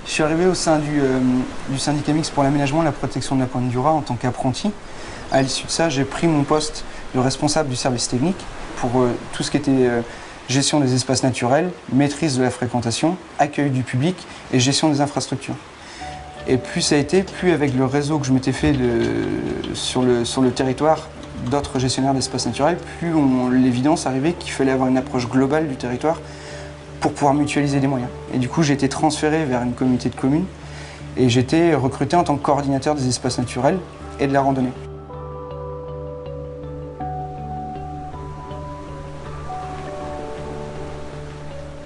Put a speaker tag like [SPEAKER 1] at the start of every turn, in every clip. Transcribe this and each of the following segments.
[SPEAKER 1] Je suis arrivé au sein du syndicat mixte pour l'aménagement et la protection de la Pointe du Raz en tant qu'apprenti. À l'issue de ça, j'ai pris mon poste de responsable du service technique pour tout ce qui était gestion des espaces naturels, maîtrise de la fréquentation, accueil du public et gestion des infrastructures. Et plus ça a été, plus avec le réseau que je m'étais fait sur le territoire d'autres gestionnaires d'espaces naturels, plus l'évidence arrivait qu'il fallait avoir une approche globale du territoire pour pouvoir mutualiser les moyens. Et du coup, j'ai été transféré vers une communauté de communes et j'ai été recruté en tant que coordinateur des espaces naturels et de la randonnée.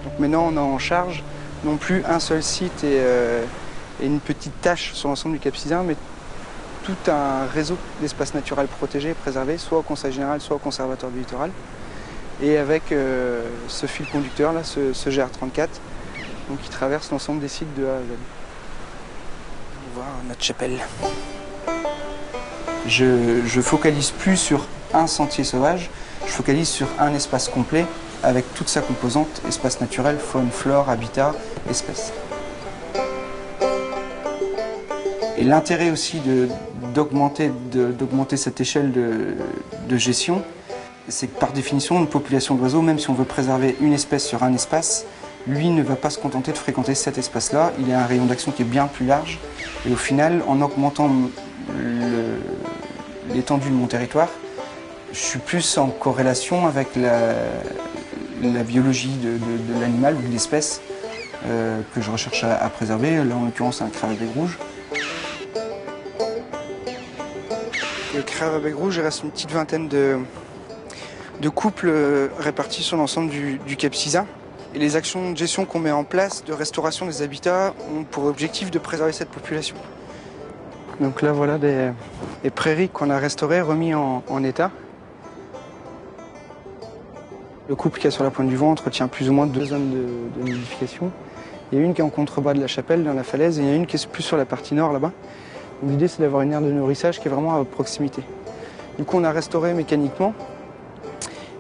[SPEAKER 1] Donc maintenant, on a en charge non plus un seul site et une petite tâche sur l'ensemble du Cap Sizun, mais tout un réseau d'espaces naturels protégés et préservés, soit au Conseil général, soit au Conservatoire du littoral. Et avec ce fil conducteur, là, ce GR34, donc, qui traverse l'ensemble des sites de A à Z. On va voir notre chapelle. Je focalise plus sur un sentier sauvage, je focalise sur un espace complet avec toute sa composante, espace naturel, faune, flore, habitat, espèces. Et l'intérêt aussi d'augmenter cette échelle de gestion, c'est que par définition, une population d'oiseaux, même si on veut préserver une espèce sur un espace, lui ne va pas se contenter de fréquenter cet espace-là. Il a un rayon d'action qui est bien plus large. Et au final, en augmentant l'étendue de mon territoire, je suis plus en corrélation avec la biologie de l'animal ou de l'espèce que je recherche à préserver. Là, en l'occurrence, un crabe à bec rouge. Le crabe à bec rouge, il reste une petite vingtaine de couples répartis sur l'ensemble du Cap Sizun. Et les actions de gestion qu'on met en place, de restauration des habitats, ont pour objectif de préserver cette population. Donc là, voilà des prairies qu'on a restaurées, remis en état. Le couple qui est sur la Pointe du Vent entretient plus ou moins 2 zones de nidification. Il y a une qui est en contrebas de la chapelle, dans la falaise, et il y en a une qui est plus sur la partie nord, là-bas. L'idée, c'est d'avoir une aire de nourrissage qui est vraiment à proximité. Du coup, on a restauré mécaniquement.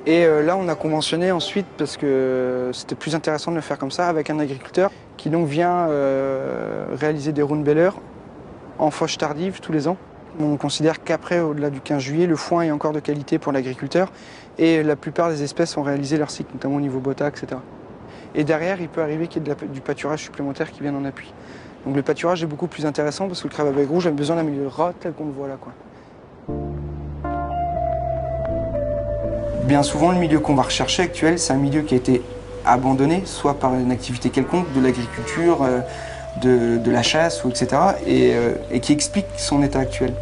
[SPEAKER 1] Et là, on a conventionné ensuite, parce que c'était plus intéressant de le faire comme ça, avec un agriculteur qui donc vient réaliser des roundbellers en fauche tardive tous les ans. On considère qu'après, au-delà du 15 juillet, le foin est encore de qualité pour l'agriculteur et la plupart des espèces ont réalisé leur cycle, notamment au niveau bota, etc. Et derrière, il peut arriver qu'il y ait du pâturage supplémentaire qui vienne en appui. Donc le pâturage est beaucoup plus intéressant parce que le crabe à bec rouge a besoin d'un milieu ras tel qu'on le voit là, quoi. Bien souvent, le milieu qu'on va rechercher actuel, c'est un milieu qui a été abandonné, soit par une activité quelconque, de l'agriculture, de la chasse, etc., et qui explique son état actuel.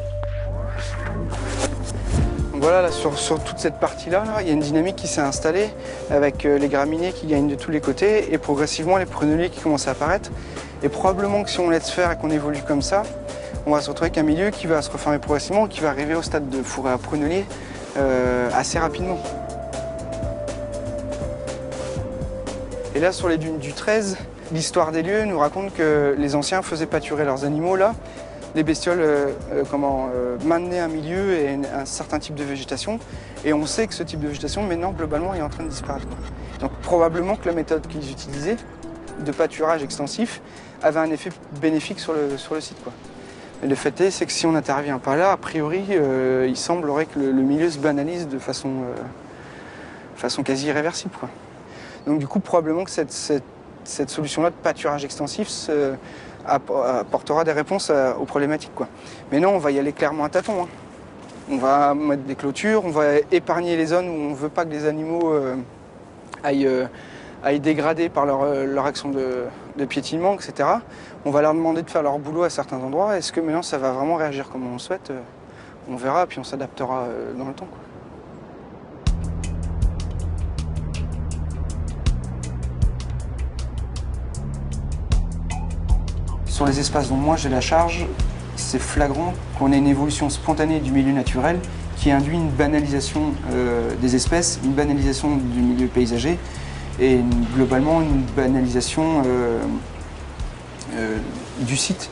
[SPEAKER 1] Voilà, là, sur toute cette partie-là, il y a une dynamique qui s'est installée avec les graminées qui gagnent de tous les côtés et progressivement les prunelliers qui commencent à apparaître. Et probablement que si on laisse faire et qu'on évolue comme ça, on va se retrouver avec un milieu qui va se refermer progressivement et qui va arriver au stade de forêt à prunelliers assez rapidement. Et là, sur les dunes du 13, l'histoire des lieux nous raconte que les anciens faisaient pâturer leurs animaux là. Les bestioles maintenaient un milieu et un certain type de végétation. Et on sait que ce type de végétation, maintenant, globalement, est en train de disparaître. Donc probablement que la méthode qu'ils utilisaient, de pâturage extensif, avait un effet bénéfique sur le site, quoi. Mais le fait est, c'est que si on n'intervient pas là, a priori, il semblerait que le milieu se banalise de façon quasi irréversible, quoi. Donc du coup, probablement que cette solution-là de pâturage extensif apportera des réponses aux problématiques, quoi. Mais non, on va y aller clairement à tâtons, hein. On va mettre des clôtures, on va épargner les zones où on ne veut pas que les animaux aillent dégrader par leur action de piétinement, etc. On va leur demander de faire leur boulot à certains endroits. Est-ce que maintenant ça va vraiment réagir comme on le souhaite? On verra, puis on s'adaptera dans le temps, quoi. Sur les espaces dont moi j'ai la charge, c'est flagrant qu'on ait une évolution spontanée du milieu naturel qui induit une banalisation des espèces, une banalisation du milieu paysager et globalement une banalisation du site.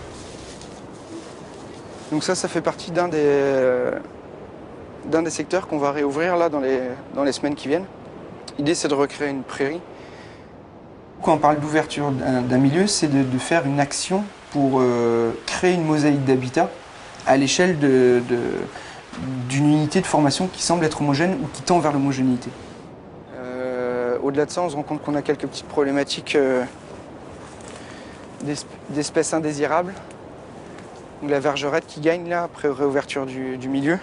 [SPEAKER 1] Donc ça fait partie d'un des secteurs qu'on va réouvrir là dans les semaines qui viennent. L'idée, c'est de recréer une prairie Quand on parle d'ouverture d'un milieu, c'est de faire une action pour créer une mosaïque d'habitat à l'échelle d'une unité de formation qui semble être homogène ou qui tend vers l'homogénéité. Au-delà de ça, on se rend compte qu'on a quelques petites problématiques d'espèces indésirables. Donc la vergerette qui gagne là après réouverture du milieu.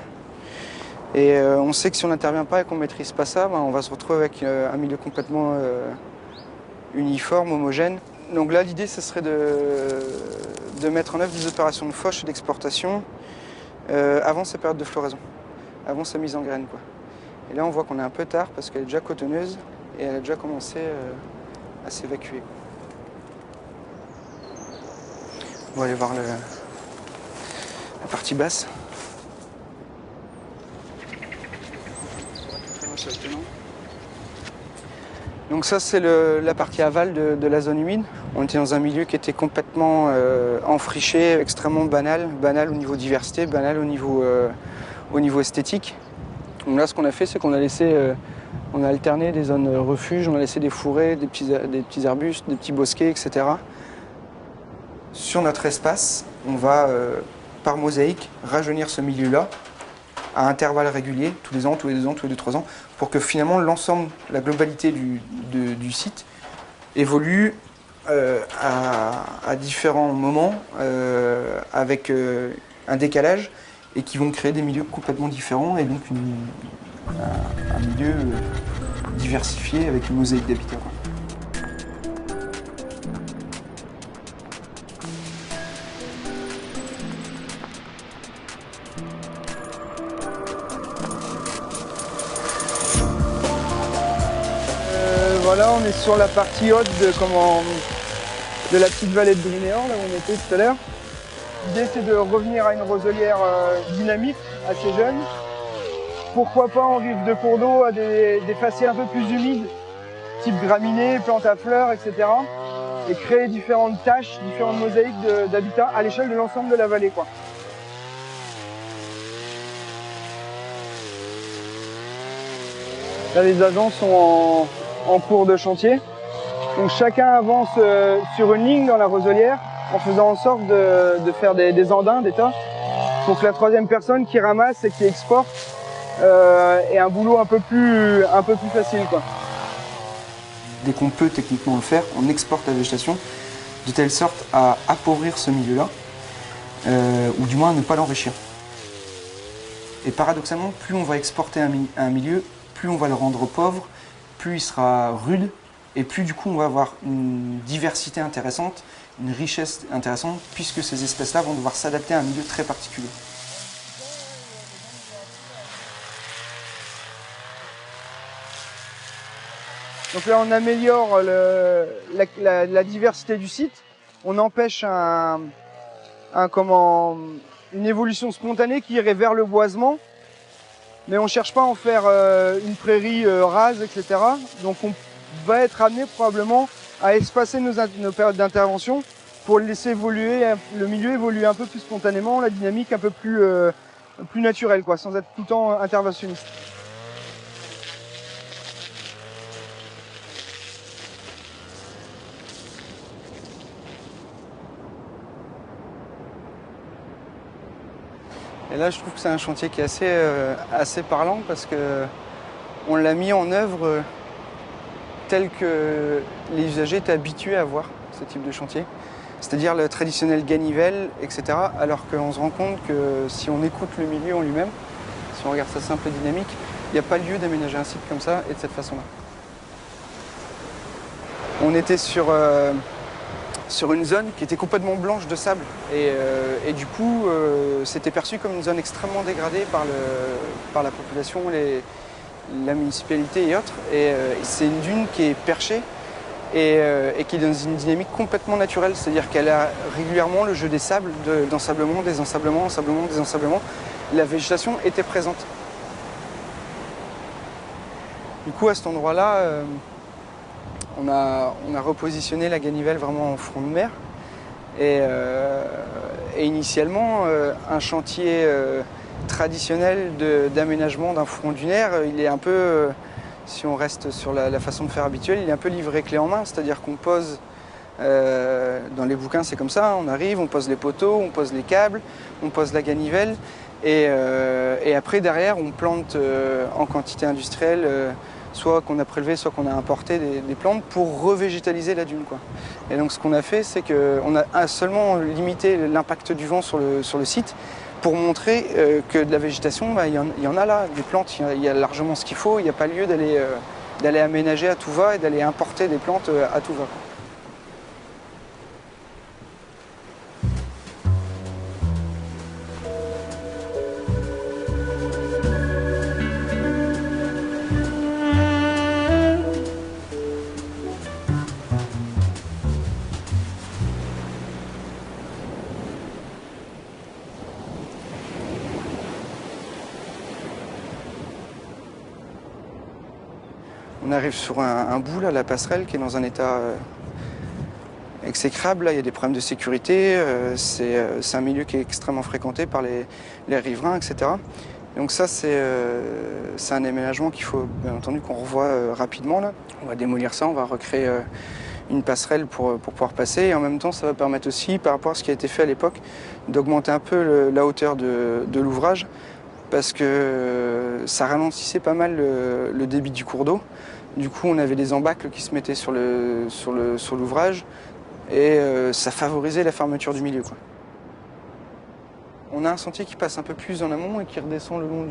[SPEAKER 1] Et on sait que si on n'intervient pas et qu'on ne maîtrise pas ça, ben, on va se retrouver avec un milieu complètement uniforme, homogène. Donc là, l'idée, ce serait de mettre en œuvre des opérations de fauche et d'exportation avant sa période de floraison, avant sa mise en graine, quoi. Et là, on voit qu'on est un peu tard parce qu'elle est déjà cotonneuse et elle a déjà commencé à s'évacuer. On va aller voir la partie basse. Donc ça, c'est la partie aval de la zone humide. On était dans un milieu qui était complètement enfriché, extrêmement banal au niveau diversité, banal au niveau esthétique. Donc là, ce qu'on a fait, c'est qu'on a laissé, on a alterné des zones refuges, on a laissé des fourrés, des petits arbustes, des petits bosquets, etc. Sur notre espace, on va, par mosaïque, rajeunir ce milieu-là à intervalles réguliers, tous les ans, tous les 2 ans, tous les 2-3 ans, pour que finalement l'ensemble, la globalité du site évolue à différents moments avec un décalage et qui vont créer des milieux complètement différents et donc un milieu diversifié avec une mosaïque d'habitat. Voilà, on est sur la partie haute de la petite vallée de Brinéan, là où on était tout à l'heure. L'idée, c'est de revenir à une roselière dynamique, assez jeune. Pourquoi pas en rive de cours d'eau, à des faciès un peu plus humides, type graminées, plantes à fleurs, etc. Et créer différentes taches, différentes mosaïques d'habitat à l'échelle de l'ensemble de la vallée, quoi. Là, les agents sont en cours de chantier. Donc chacun avance sur une ligne dans la roselière en faisant en sorte de faire des andins, des tas, pour que la troisième personne qui ramasse et qui exporte ait un boulot un peu plus facile, quoi. Dès qu'on peut techniquement le faire, on exporte la végétation de telle sorte à appauvrir ce milieu-là, ou du moins à ne pas l'enrichir. Et paradoxalement, plus on va exporter un milieu, plus on va le rendre pauvre, plus il sera rude, et plus du coup on va avoir une diversité intéressante, une richesse intéressante, puisque ces espèces-là vont devoir s'adapter à un milieu très particulier. Donc là on améliore la diversité du site, on empêche une évolution spontanée qui irait vers le boisement, mais on ne cherche pas à en faire une prairie rase, etc. Donc on va être amené probablement à espacer nos périodes d'intervention pour laisser évoluer le milieu évoluer un peu plus spontanément, la dynamique un peu plus naturelle, quoi, sans être tout le temps interventionniste. Et là, je trouve que c'est un chantier qui est assez parlant parce qu'on l'a mis en œuvre tel que les usagers étaient habitués à voir ce type de chantier. C'est-à-dire le traditionnel ganivelle, etc. Alors qu'on se rend compte que si on écoute le milieu en lui-même, si on regarde sa simple dynamique, il n'y a pas lieu d'aménager un site comme ça et de cette façon-là. On était sur une zone qui était complètement blanche de sable et du coup c'était perçu comme une zone extrêmement dégradée par la population, la municipalité et autres. Et c'est une dune qui est perchée et qui est dans une dynamique complètement naturelle, c'est-à-dire qu'elle a régulièrement le jeu des sables, d'ensablement, désensablement, ensablement, désensablement. La végétation était présente. Du coup à cet endroit-là, on a repositionné la ganivelle vraiment en front de mer et initialement un chantier traditionnel d'aménagement d'un front dunaire, il est un peu Si on reste sur la façon de faire habituelle, il est un peu livré clé en main, c'est-à-dire qu'on pose, dans les bouquins c'est comme ça, on arrive, on pose les poteaux, on pose les câbles, on pose la ganivelle, et après derrière on plante en quantité industrielle, soit qu'on a prélevé, soit qu'on a importé des plantes pour revégétaliser la dune, quoi. Et donc ce qu'on a fait, c'est qu'on a seulement limité l'impact du vent sur le site, pour montrer que de la végétation, bah, il y en a là, des plantes, il y a largement ce qu'il faut, il n'y a pas lieu d'aller aménager à tout va et d'aller importer des plantes à tout va, quoi. On arrive sur un bout, là, la passerelle, qui est dans un état exécrable. Là, il y a des problèmes de sécurité. C'est un milieu qui est extrêmement fréquenté par les riverains, etc. Donc ça, c'est un aménagement qu'il faut, bien entendu, qu'on revoie rapidement, là. On va démolir ça, on va recréer une passerelle pour pouvoir passer. Et en même temps, ça va permettre aussi, par rapport à ce qui a été fait à l'époque, d'augmenter un peu la hauteur de l'ouvrage, parce que ça ralentissait pas mal le débit du cours d'eau. Du coup, on avait des embâcles qui se mettaient sur l'ouvrage et ça favorisait la fermeture du milieu, quoi. On a un sentier qui passe un peu plus en amont et qui redescend le long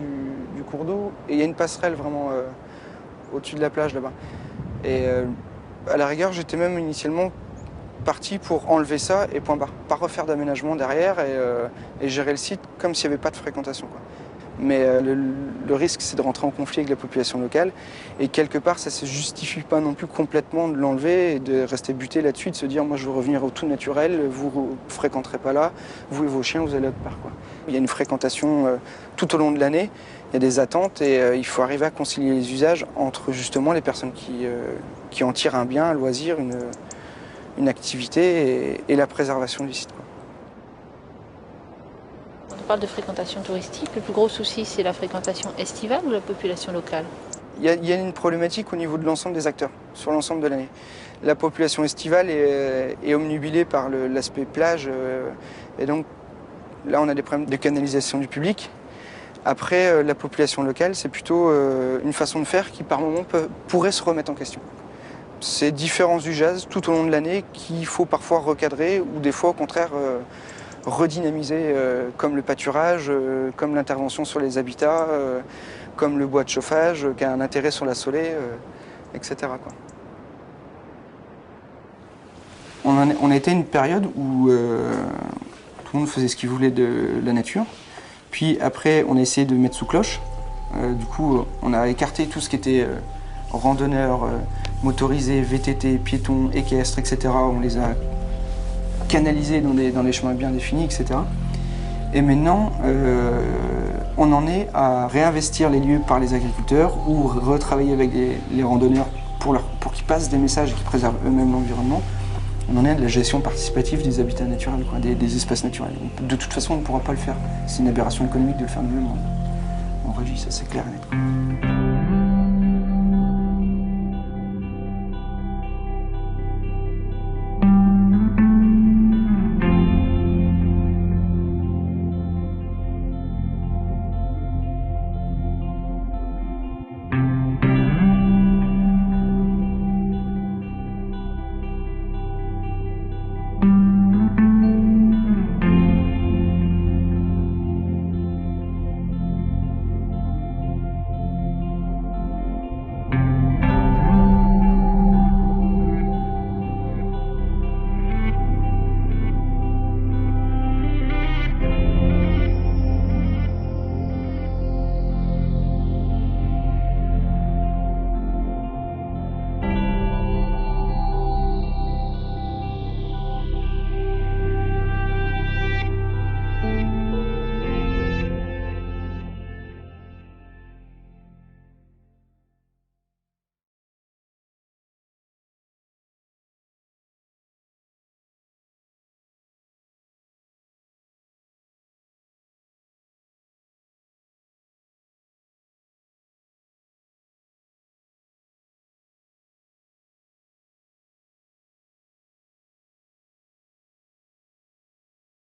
[SPEAKER 1] du cours d'eau. Et il y a une passerelle vraiment au-dessus de la plage là-bas. Et à la rigueur, j'étais même initialement parti pour enlever ça et point barre. Pas refaire d'aménagement derrière et gérer le site comme s'il n'y avait pas de fréquentation, quoi. Mais le risque, c'est de rentrer en conflit avec la population locale. Et quelque part, ça ne se justifie pas non plus complètement de l'enlever et de rester buté là-dessus, de se dire, moi, je veux revenir au tout naturel, vous ne fréquenterez pas là, vous et vos chiens, vous allez autre part, quoi. Il y a une fréquentation tout au long de l'année, il y a des attentes et il faut arriver à concilier les usages entre justement les personnes qui en tirent un bien, un loisir, une activité et la préservation du site, quoi.
[SPEAKER 2] On parle de fréquentation touristique. Le plus gros souci, c'est la fréquentation estivale ou la population locale?
[SPEAKER 1] Il y a une problématique au niveau de l'ensemble des acteurs, sur l'ensemble de l'année. La population estivale est omnubilée par l'aspect plage, et donc là on a des problèmes de canalisation du public. Après, la population locale, c'est plutôt une façon de faire qui par moment pourrait se remettre en question. C'est différents usages tout au long de l'année qu'il faut parfois recadrer ou des fois au contraire redynamiser, comme le pâturage, comme l'intervention sur les habitats, comme le bois de chauffage qui a un intérêt sur la Solé, etc., quoi. On a été à une période où tout le monde faisait ce qu'il voulait de la nature. Puis après, on a essayé de mettre sous cloche. Du coup, on a écarté tout ce qui était randonneurs, motorisés, VTT, piétons, équestres, etc. On les a canalisés dans des chemins bien définis, etc. Et maintenant, on en est à réinvestir les lieux par les agriculteurs ou retravailler avec les randonneurs pour qu'ils passent des messages et qu'ils préservent eux-mêmes l'environnement. On en est à de la gestion participative des habitats naturels, quoi, des espaces naturels. De toute façon, on ne pourra pas le faire. C'est une aberration économique de le faire nous-mêmes. On réduit, ça c'est clair et net.